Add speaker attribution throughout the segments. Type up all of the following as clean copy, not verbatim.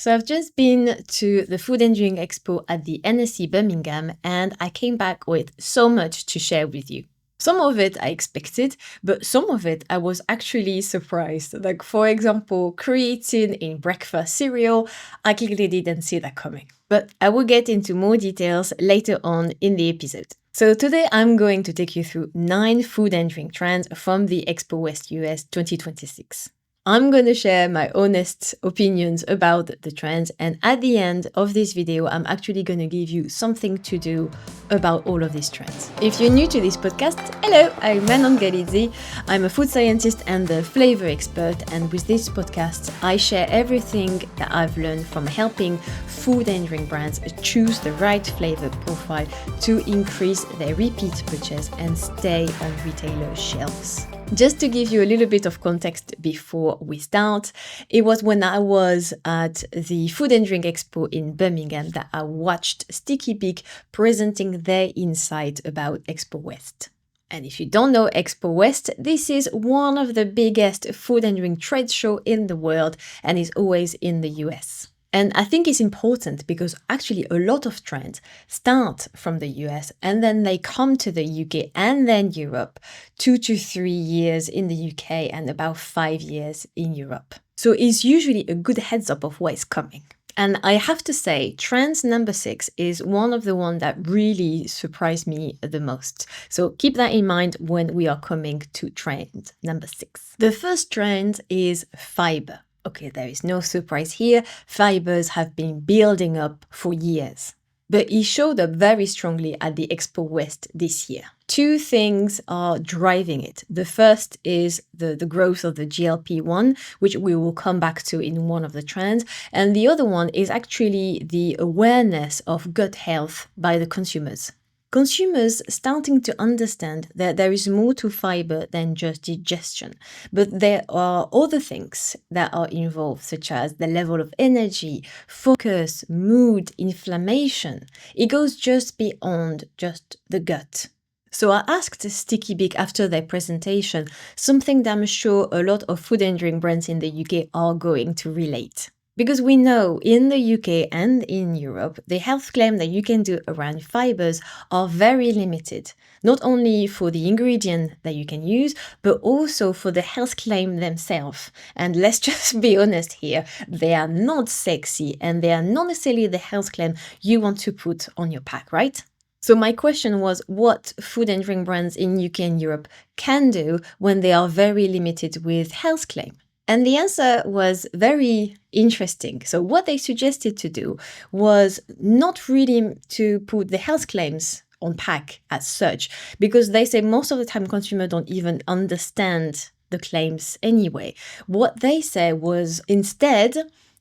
Speaker 1: So I've just been to the Food and Drink Expo at the NEC Birmingham, and I came back with so much to share with you. Some of it I expected, but some of it I was actually surprised. Like, for example, creatine in breakfast cereal, I clearly didn't see that coming. But I will get into more details later on in the episode. So today I'm going to take you through 9 food and drink trends from the Expo West US 2026. I'm going to share my honest opinions about the trends, and at the end of this video, I'm actually going to give you something to do about all of these trends. If you're new to this podcast, hello, I'm Manon Galizzi. I'm a food scientist and the flavor expert, and with this podcast, I share everything that I've learned from helping food and drink brands choose the right flavor profile to increase their repeat purchase and stay on retailer shelves. Just to give you a little bit of context before we start, it was when I was at the Food and Drink Expo in Birmingham that I watched Sticky Beak presenting their insight about Expo West. And if you don't know Expo West, this is one of the biggest food and drink trade show in the world and is always in the US. And I think it's important because actually a lot of trends start from the US and then they come to the UK and then Europe, 2 to 3 years in the UK and about 5 years in Europe. So it's usually a good heads up of what is coming. And I have to say, trend number 6 is one of the ones that really surprised me the most. So keep that in mind when we are coming to trend number 6. The first trend is fibre. Okay, there is no surprise here. Fibers have been building up for years, but it showed up very strongly at the Expo West this year. 2 things are driving it. The first is the growth of the GLP-1, which we will come back to in one of the trends. And the other one is actually the awareness of gut health by the consumers. Consumers starting to understand that there is more to fiber than just digestion, but there are other things that are involved, such as the level of energy, focus, mood, inflammation. It goes just beyond just the gut. So I asked Sticky Beak after their presentation something that I'm sure a lot of food and drink brands in the UK are going to relate. Because we know in the UK and in Europe, the health claim that you can do around fibers are very limited, not only for the ingredient that you can use, but also for the health claim themselves. And let's just be honest here, they are not sexy and they are not necessarily the health claim you want to put on your pack, right? So my question was what food and drink brands in UK and Europe can do when they are very limited with health claim. And the answer was very interesting. So what they suggested to do was not really to put the health claims on pack as such, because they say most of the time consumers don't even understand the claims anyway. What they said was instead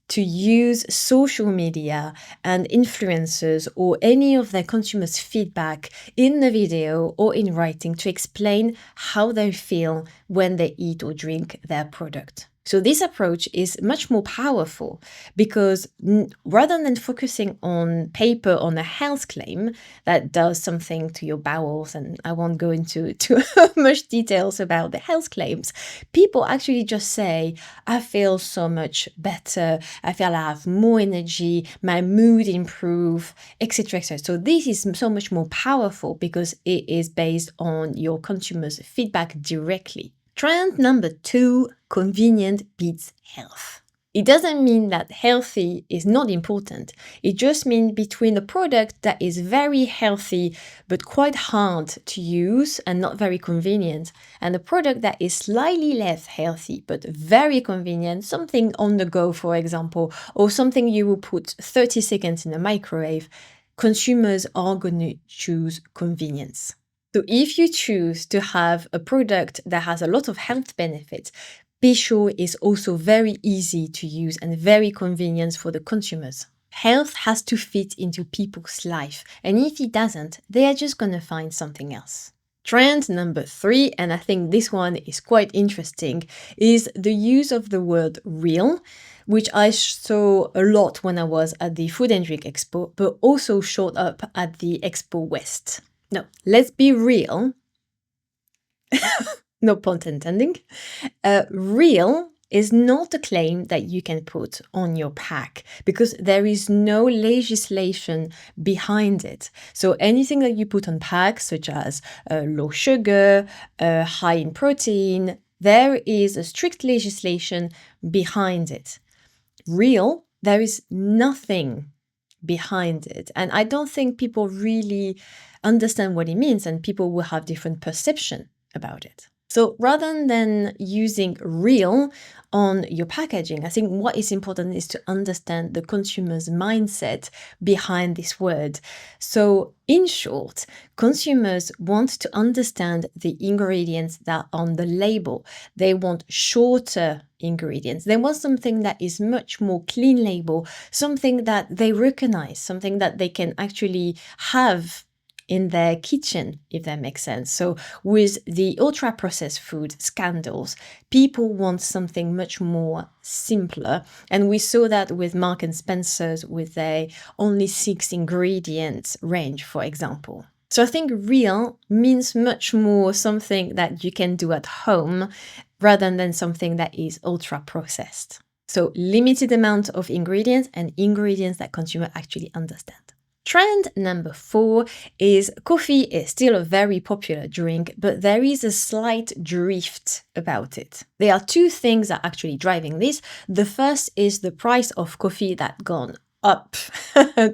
Speaker 1: to use social media and influencers or any of their consumers' feedback in the video or in writing to explain how they feel when they eat or drink their product. So this approach is much more powerful because rather than focusing on paper on a health claim that does something to your bowels, and I won't go into too much details about the health claims, people actually just say, I feel so much better, I feel I have more energy, my mood improve, etc. etc. So this is so much more powerful because it is based on your consumers' feedback directly. Trend number 2, convenient beats health. It doesn't mean that healthy is not important. It just means between a product that is very healthy but quite hard to use and not very convenient, and a product that is slightly less healthy but very convenient, something on the go, for example, or something you will put 30 seconds in the microwave, consumers are going to choose convenience. So if you choose to have a product that has a lot of health benefits, be sure it's also very easy to use and very convenient for the consumers. Health has to fit into people's life, and if it doesn't, they are just going to find something else. Trend number 3, and I think this one is quite interesting, is the use of the word real, which I saw a lot when I was at the Food and Drink Expo, but also showed up at the Expo West. No, let's be real. No pun intending. Real is not a claim that you can put on your pack because there is no legislation behind it. So anything that you put on packs, such as low sugar, high in protein, there is a strict legislation behind it. Real, there is nothing behind it. And I don't think people really understand what it means, and people will have different perception about it. So rather than using real on your packaging, I think what is important is to understand the consumer's mindset behind this word. So in short, consumers want to understand the ingredients that are on the label. They want shorter ingredients. They want something that is much more clean label, something that they recognize, something that they can actually have in their kitchen, if that makes sense. So with the ultra-processed food scandals, people want something much more simpler. And we saw that with Marks and Spencer's with their only 6 ingredients range, for example. So I think real means much more something that you can do at home rather than something that is ultra-processed. So limited amount of ingredients and ingredients that consumers actually understand. Trend number 4 is coffee is still a very popular drink, but there is a slight drift about it. There are 2 things that are actually driving this. The first is the price of coffee that gone up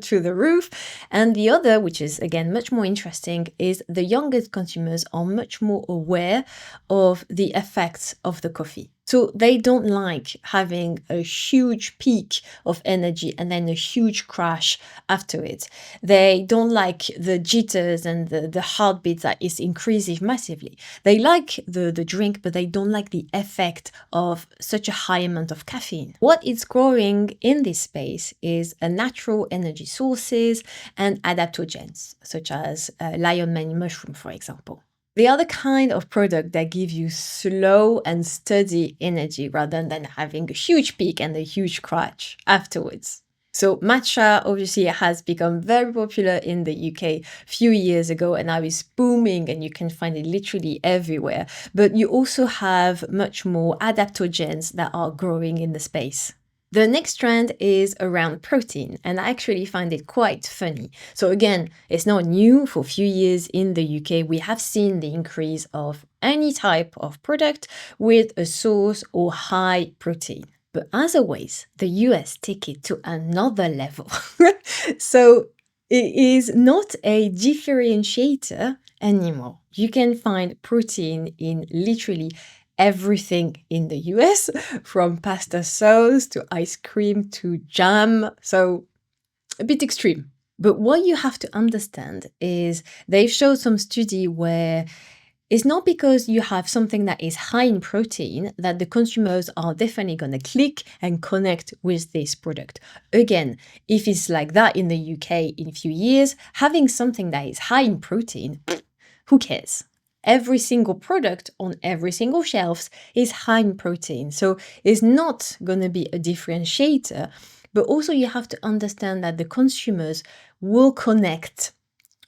Speaker 1: through the roof. And the other, which is again much more interesting, is the youngest consumers are much more aware of the effects of the coffee. So they don't like having a huge peak of energy and then a huge crash after it. They don't like the jitters and the heartbeat that is increasing massively. They like the drink, but they don't like the effect of such a high amount of caffeine. What is growing in this space is a natural energy sources and adaptogens, such as lion mane mushroom, for example. They are the kind of product that give you slow and steady energy rather than having a huge peak and a huge crash afterwards. So matcha obviously has become very popular in the UK a few years ago and now is booming and you can find it literally everywhere. But you also have much more adaptogens that are growing in the space. The next trend is around protein, and I actually find it quite funny. So again, it's not new. For a few years in the UK, we have seen the increase of any type of product with a source or high protein. But as always, the US take it to another level. So it is not a differentiator anymore. You can find protein in literally everything in the US, from pasta sauce to ice cream to jam. So a bit extreme. But what you have to understand is they've showed some study where it's not because you have something that is high in protein that the consumers are definitely going to click and connect with this product. Again, if it's like that in the UK in a few years, having something that is high in protein, who cares? Every single product on every single shelf is high in protein. So it's not going to be a differentiator, but also you have to understand that the consumers will connect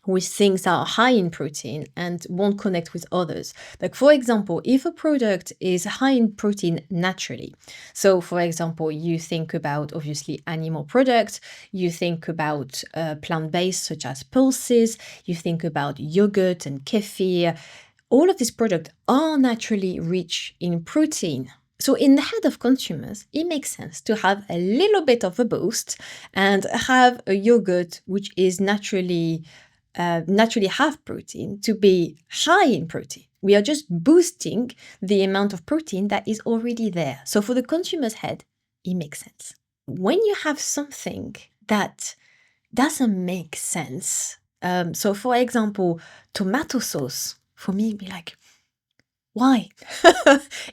Speaker 1: with things that are high in protein and won't connect with others. Like for example, if a product is high in protein naturally, so for example, you think about obviously animal products, you think about plant-based such as pulses, you think about yogurt and kefir, all of these products are naturally rich in protein. So in the head of consumers, it makes sense to have a little bit of a boost and have a yogurt which is naturally have protein to be high in protein. We are just boosting the amount of protein that is already there. So for the consumer's head, it makes sense. When you have something that doesn't make sense, so for example, tomato sauce, for me, be like, why?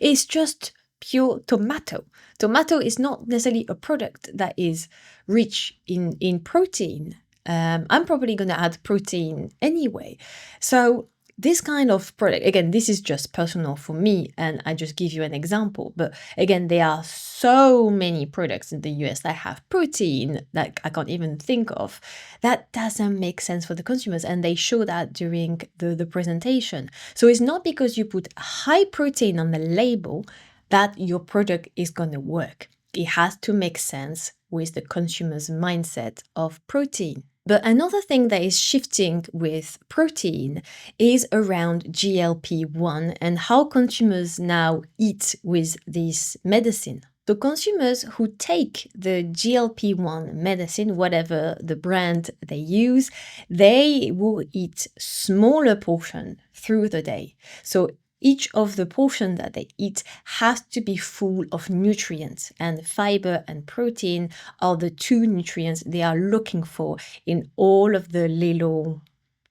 Speaker 1: It's just pure tomato. Tomato is not necessarily a product that is rich in protein. I'm probably going to add protein anyway. So this kind of product, again, this is just personal for me, and I just give you an example. But again, there are so many products in the US that have protein that I can't even think of. That doesn't make sense for the consumers, and they show that during the presentation. So it's not because you put high protein on the label that your product is going to work. It has to make sense with the consumer's mindset of protein. But another thing that is shifting with protein is around GLP-1 and how consumers now eat with this medicine. So consumers who take the GLP-1 medicine, whatever the brand they use, they will eat smaller portion through the day. So each of the portions that they eat has to be full of nutrients, and fiber and protein are the two nutrients they are looking for in all of the little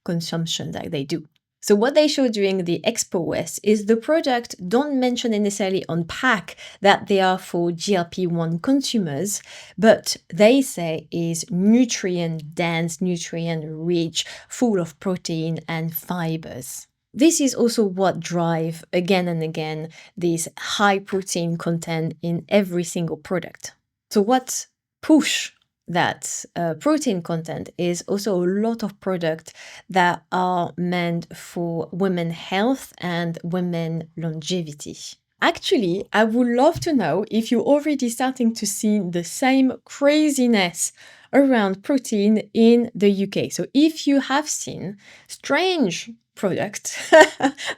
Speaker 1: consumption that they do. So what they show during the Expo West is the product don't mention it necessarily on pack that they are for GLP-1 consumers, but they say is nutrient dense, nutrient rich, full of protein and fibers. This is also what drive again and again this high protein content in every single product. So what push that protein content is also a lot of products that are meant for women's health and women longevity. Actually, I would love to know if you're already starting to see the same craziness around protein in the UK. So if you have seen strange products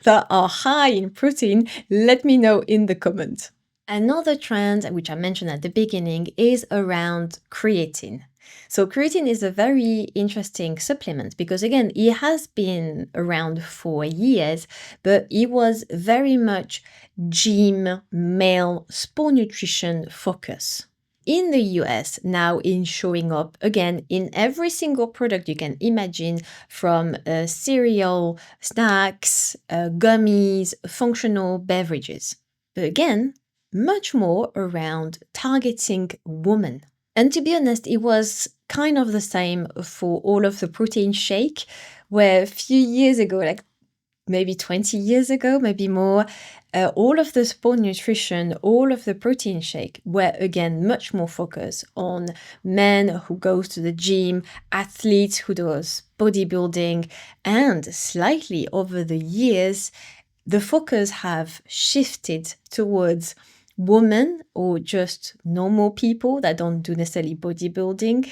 Speaker 1: that are high in protein, let me know in the comments. Another trend, which I mentioned at the beginning, is around creatine. So creatine is a very interesting supplement because, again, it has been around for years, but it was very much gym, male, sport nutrition focus. In the US, now it's showing up again in every single product you can imagine, from cereal, snacks, gummies, functional beverages. But again, much more around targeting women. And to be honest, it was kind of the same for all of the protein shake, where a few years ago, like maybe 20 years ago, maybe more, all of the sport nutrition, all of the protein shake were again much more focused on men who goes to the gym, athletes who does bodybuilding, and slightly over the years, the focus have shifted towards women or just normal people that don't do necessarily bodybuilding,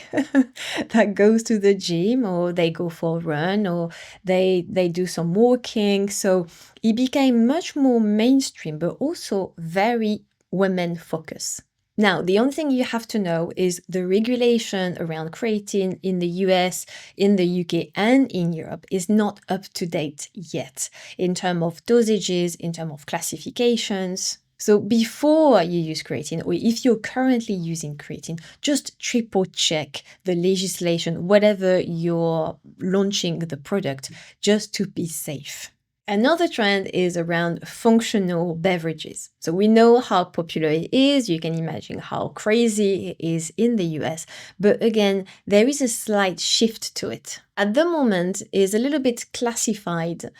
Speaker 1: that goes to the gym, or they go for a run, or they do some walking. So it became much more mainstream, but also very women focused. Now, the only thing you have to know is the regulation around creatine in the US, in the UK, and in Europe is not up to date yet in terms of dosages, in terms of classifications. So before you use creatine, or if you're currently using creatine, just triple check the legislation, whatever you're launching the product, just to be safe. Another trend is around functional beverages. So we know how popular it is. You can imagine how crazy it is in the US. But again, there is a slight shift to it. At the moment, it's a little bit classified,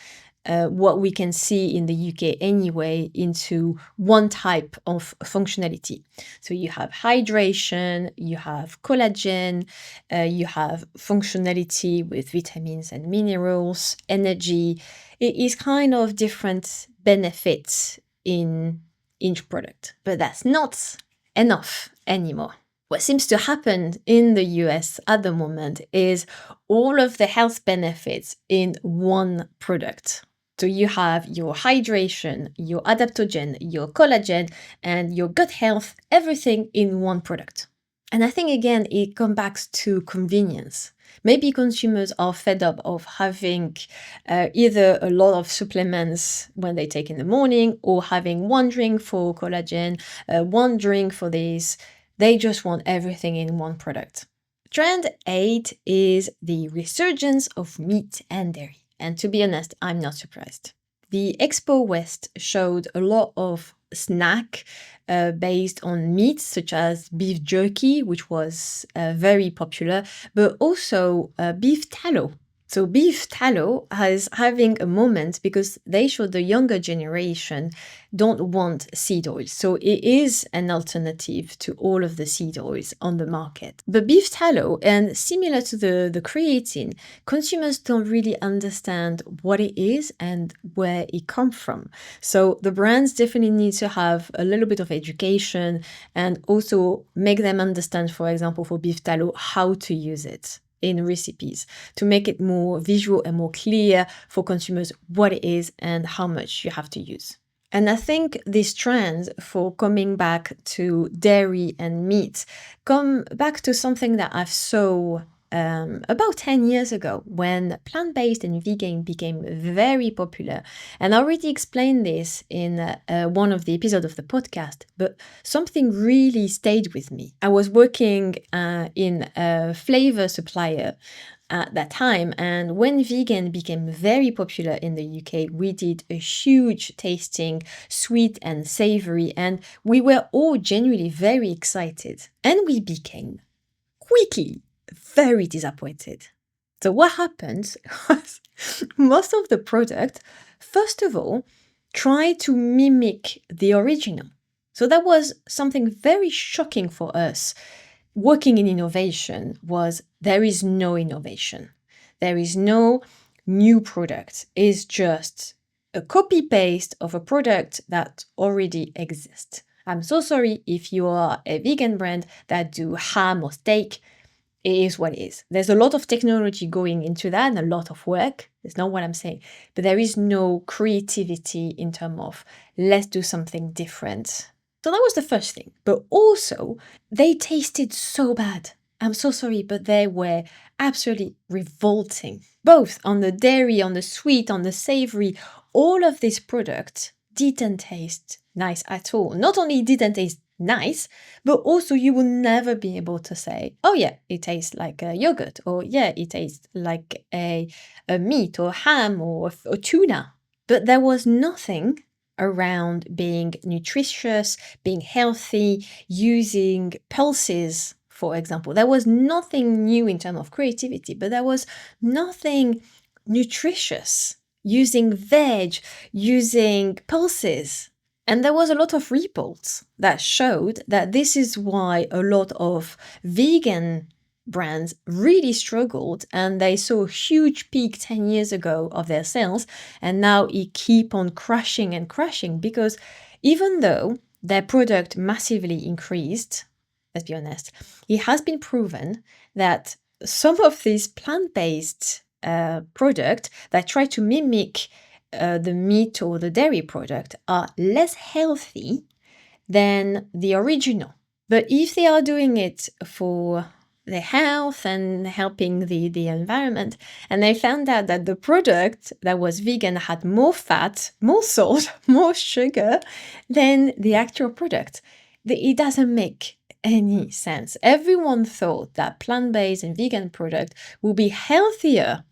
Speaker 1: what we can see in the UK anyway, into one type of functionality. So you have hydration, you have collagen, you have functionality with vitamins and minerals, energy. It is kind of different benefits in each product, but that's not enough anymore. What seems to happen in the US at the moment is all of the health benefits in one product. So you have your hydration, your adaptogen, your collagen, and your gut health, everything in one product. And I think, again, it comes back to convenience. Maybe consumers are fed up of having either a lot of supplements when they take in the morning, or having one drink for collagen, one drink for this. They just want everything in one product. Trend 8 is the resurgence of meat and dairy. And to be honest, I'm not surprised. The Expo West showed a lot of snack based on meats, such as beef jerky, which was very popular, but also beef tallow. So beef tallow is having a moment because they show the younger generation don't want seed oils. So it is an alternative to all of the seed oils on the market. But beef tallow, and similar to the creatine, consumers don't really understand what it is and where it comes from. So the brands definitely need to have a little bit of education and also make them understand, for example, for beef tallow, how to use it in recipes to make it more visual and more clear for consumers what it is and how much you have to use. And I think this trend for coming back to dairy and meat come back to something that I saw about 10 years ago when plant-based and vegan became very popular. And I already explained this in one of the episodes of the podcast, but something really stayed with me. I was working in a Flavour supplier at that time, and when vegan became very popular in the UK, we did a huge tasting, sweet and savory, and we were all genuinely very excited. And we became quickly very disappointed. So what happened was most of the product, first of all, tried to mimic the original. So that was something very shocking for us. Working in innovation was there is no innovation. There is no new product. It's just a copy-paste of a product that already exists. I'm so sorry if you are a vegan brand that do ham or steak. It is what it is. There's a lot of technology going into that and a lot of work. That's not what I'm saying. But there is no creativity in terms of let's do something different. So that was the first thing. But also, they tasted so bad. I'm so sorry, but they were absolutely revolting. Both on the dairy, on the sweet, on the savory, all of these products didn't taste nice at all. Not only didn't taste nice, but also you will never be able to say, oh yeah, it tastes like a yogurt, or yeah, it tastes like a meat or ham or tuna. But there was nothing around being nutritious, being healthy, using pulses, for example. There was nothing new in terms of creativity, but there was nothing nutritious. Using veg, using pulses. And there was a lot of reports that showed that this is why a lot of vegan brands really struggled, and they saw a huge peak 10 years ago of their sales, and now it keep on crashing and crashing because even though their product massively increased, let's be honest, it has been proven that some of these plant-based product that try to mimic the meat or the dairy product are less healthy than the original. But if they are doing it for their health and helping the environment, and they found out that the product that was vegan had more fat, more salt, more sugar than the actual product, it doesn't make any sense. Everyone thought that plant-based and vegan product will be healthier.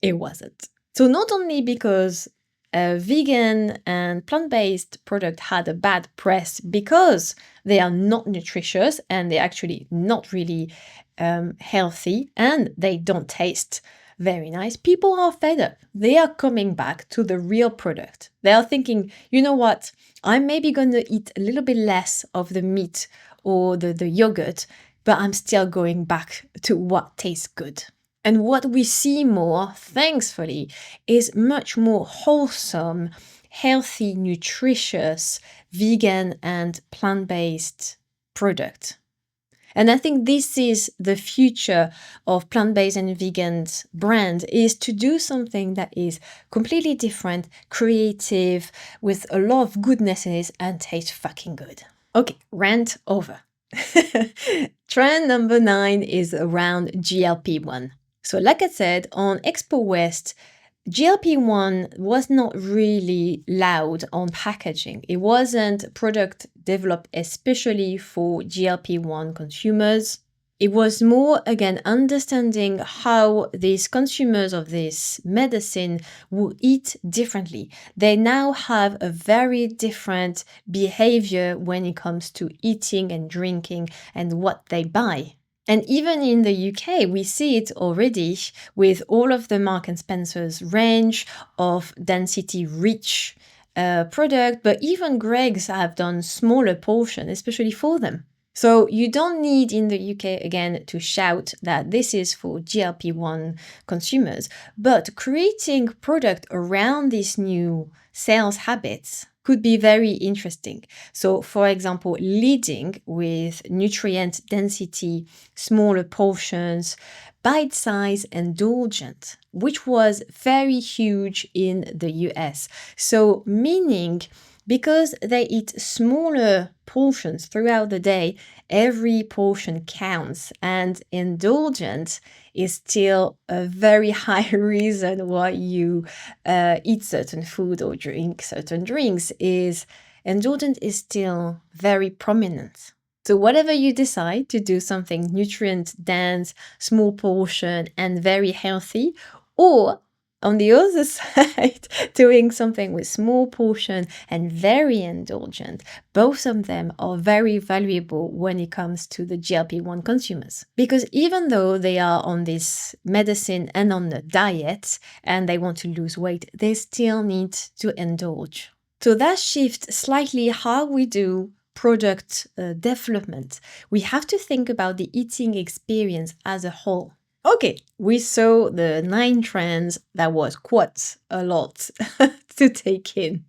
Speaker 1: It wasn't. So not only because vegan and plant-based product had a bad press because they are not nutritious and they're actually not really healthy and they don't taste very nice, people are fed up. They are coming back to the real product. They are thinking, you know what, I'm maybe going to eat a little bit less of the meat or the yogurt, but I'm still going back to what tastes good. And what we see more, thankfully, is much more wholesome, healthy, nutritious, vegan and plant-based product. And I think this is the future of plant-based and vegan brand, is to do something that is completely different, creative, with a lot of goodnesses and tastes fucking good. Okay, rant over. Trend number 9 is around GLP-1. So like I said, on Expo West, GLP-1 was not really loud on packaging. It wasn't a product developed especially for GLP-1 consumers. It was more, again, understanding how these consumers of this medicine will eat differently. They now have a very different behavior when it comes to eating and drinking and what they buy. And even in the UK, we see it already with all of the Marks and Spencer's range of density rich product, but even Greggs have done smaller portion, especially for them. So you don't need in the UK, again, to shout that this is for GLP-1 consumers, but creating product around these new sales habits could be very interesting. So for example, leading with nutrient density, smaller portions, bite-size indulgent, which was very huge in the US. So meaning because they eat smaller portions throughout the day, every portion counts, and indulgent is still a very high reason why you eat certain food or drink certain drinks. Is indulgent is still very prominent. So whatever you decide to do something nutrient dense, small portion, and very healthy, or on the other side, doing something with small portion and very indulgent, both of them are very valuable when it comes to the GLP-1 consumers. Because even though they are on this medicine and on the diet and they want to lose weight, they still need to indulge. So that shifts slightly how we do product development. We have to think about the eating experience as a whole. Okay, we saw the 9 trends. That was quite a lot to take in.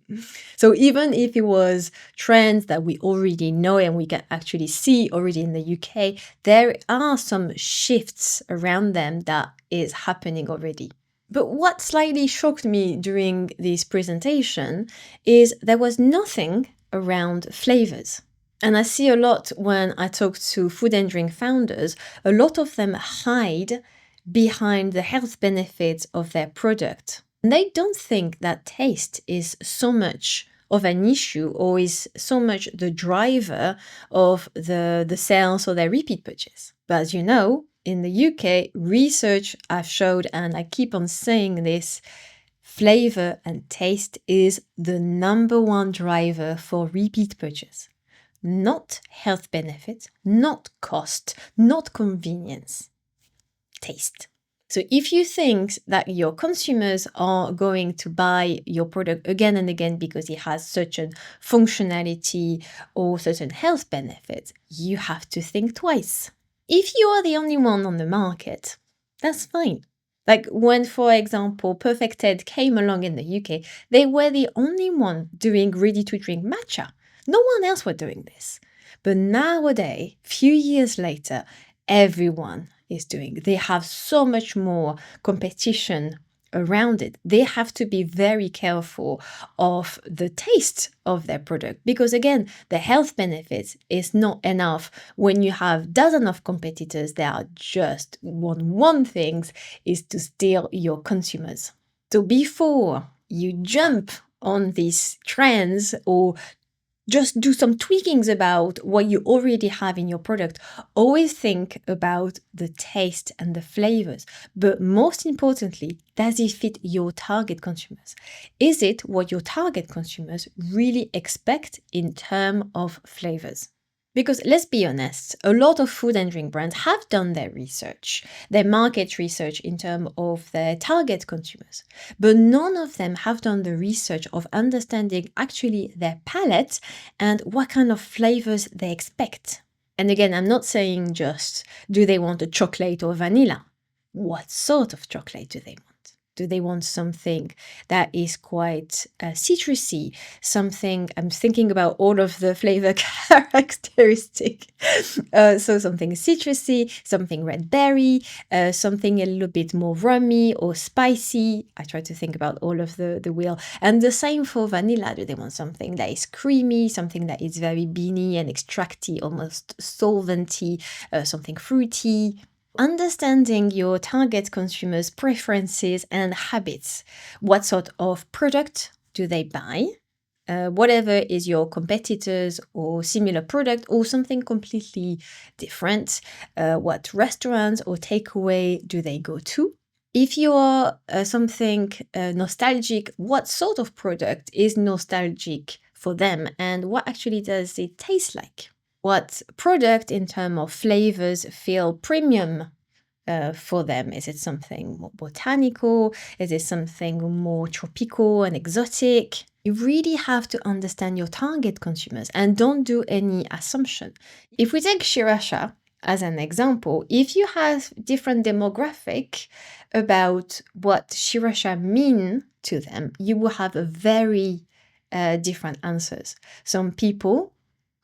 Speaker 1: So even if it was trends that we already know and we can actually see already in the UK, there are some shifts around them that is happening already. But what slightly shocked me during this presentation is there was nothing around flavors. And I see a lot when I talk to food and drink founders, a lot of them hide behind the health benefits of their product. And they don't think that taste is so much of an issue or is so much the driver of the sales or their repeat purchase. But as you know, in the UK, research has showed, and I keep on saying this, flavor and taste is the number one driver for repeat purchase. Not health benefits, not cost, not convenience. Taste. So if you think that your consumers are going to buy your product again and again because it has certain functionality or certain health benefits, you have to think twice. If you are the only one on the market, that's fine. Like when, for example, Perfect Ted came along in the UK, they were the only one doing ready-to-drink matcha. No one else was doing this. But nowadays, few years later, everyone is doing. They have so much more competition around it. They have to be very careful of the taste of their product because again, the health benefits is not enough when you have dozens of competitors that are just one things is to steal your consumers. So before you jump on these trends or just do some tweakings about what you already have in your product. Always think about the taste and the flavors. But most importantly, does it fit your target consumers? Is it what your target consumers really expect in terms of flavors? Because let's be honest, a lot of food and drink brands have done their research, their market research in terms of their target consumers, but none of them have done the research of understanding actually their palate and what kind of flavors they expect. And again, I'm not saying just, do they want a chocolate or vanilla? What sort of chocolate do they want? Do they want something that is quite citrusy? Something, I'm thinking about all of the flavor characteristics. So something citrusy, something red berry, something a little bit more rummy or spicy. I try to think about all of the wheel. And the same for vanilla. Do they want something that is creamy, something that is very beany and extracty, almost solventy, something fruity? Understanding your target consumers' preferences and habits. What sort of product do they buy? Whatever is your competitors or similar product or something completely different. What restaurants or takeaway do they go to? If you are something nostalgic, what sort of product is nostalgic for them and what actually does it taste like? What product in terms of flavors feel premium for them? Is it something more botanical? Is it something more tropical and exotic? You really have to understand your target consumers and don't do any assumption. If we take Sriracha as an example, if you have different demographic about what Sriracha mean to them, you will have a very different answers. Some people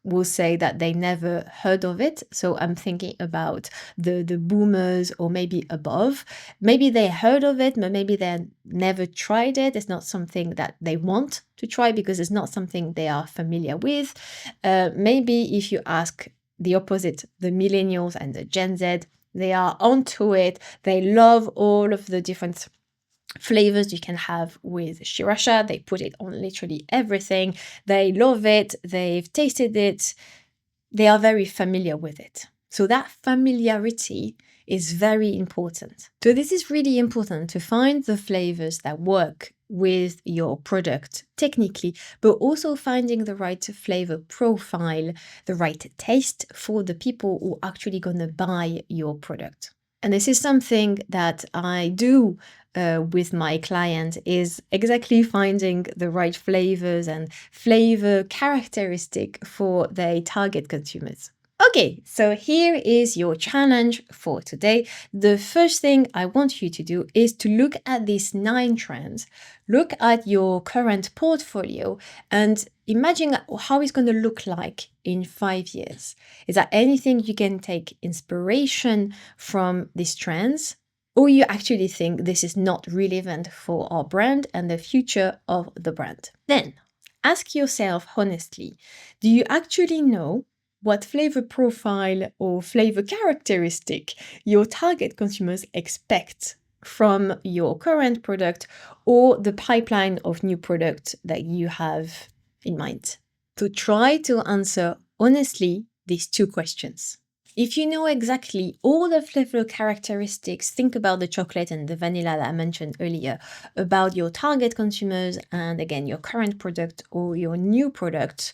Speaker 1: will say that they never heard of it. So I'm thinking about the boomers or maybe above. Maybe they heard of it, but maybe they never tried it. It's not something that they want to try because it's not something they are familiar with. Maybe if you ask the opposite, the millennials and the Gen Z, they are onto it. They love all of the different flavors you can have with Sriracha. They put it on literally everything. They love it. They've tasted it. They are very familiar with it. So that familiarity is very important. So this is really important to find the flavors that work with your product technically, but also finding the right flavor profile, the right taste for the people who are actually going to buy your product. And this is something that I do with my client, is exactly finding the right flavors and flavor characteristic for their target consumers. Okay, so here is your challenge for today. The first thing I want you to do is to look at these 9 trends, look at your current portfolio and imagine how it's going to look like in 5 years. Is there anything you can take inspiration from these trends? Or you actually think this is not relevant for our brand and the future of the brand? Then ask yourself honestly, do you actually know what flavor profile or flavor characteristic your target consumers expect from your current product or the pipeline of new products that you have in mind? So try to answer honestly these 2 questions. If you know exactly all the flavor characteristics, think about the chocolate and the vanilla that I mentioned earlier, about your target consumers and again, your current product or your new product,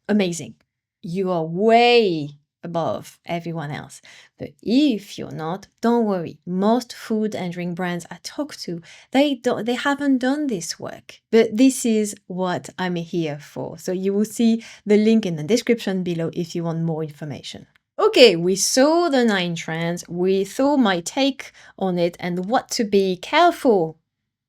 Speaker 1: amazing. You are way above everyone else. But if you're not, don't worry. Most food and drink brands I talk to, they haven't done this work. But this is what I'm here for. So you will see the link in the description below if you want more information. Okay, we saw the 9 trends, we saw my take on it and what to be careful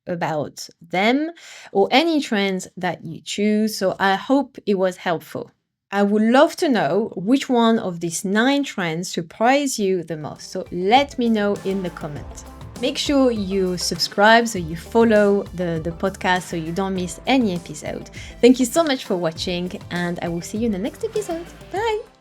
Speaker 1: about them or any trends that you choose. So I hope it was helpful. I would love to know which one of these 9 trends surprised you the most. So let me know in the comments. Make sure you subscribe so you follow the podcast so you don't miss any episode. Thank you so much for watching and I will see you in the next episode. Bye!